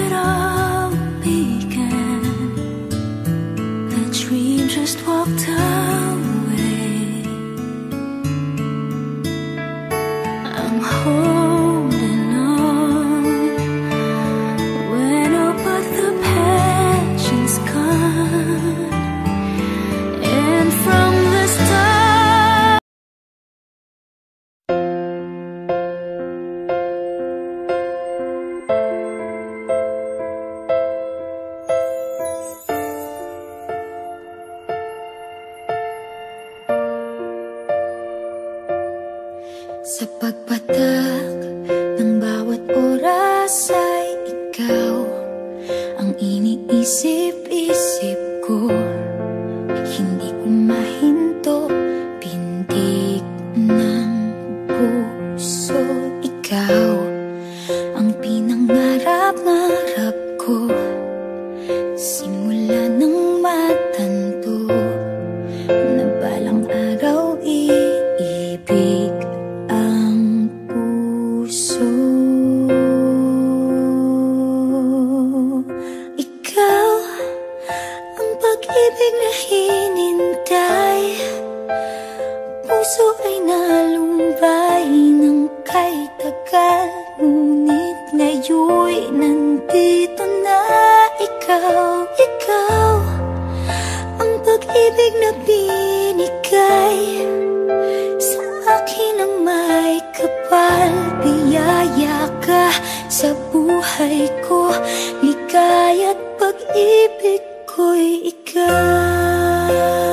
it all began. The dream just walked away. I'm holding on when all but the passion's gone. And from the start, sa pagpatak ng bawat oras ay ikaw ang iniisip-isip ko. Hindi ko mahinto, pintig ng puso. Ikaw ang pinangarap-ngarap ko, simula ng matanto na balang araw iibig ang puso. Ikaw ang pag-ibig na hinintay, puso ay nalumbay ng kay tagal. Ngunit ngayon'y nandito na ikaw. Ikaw ang pag-ibig na binigay sa akin ang may kapal. Biyaya ka sa buhay ko, ligaya't pag-ibig ko'y ikaw.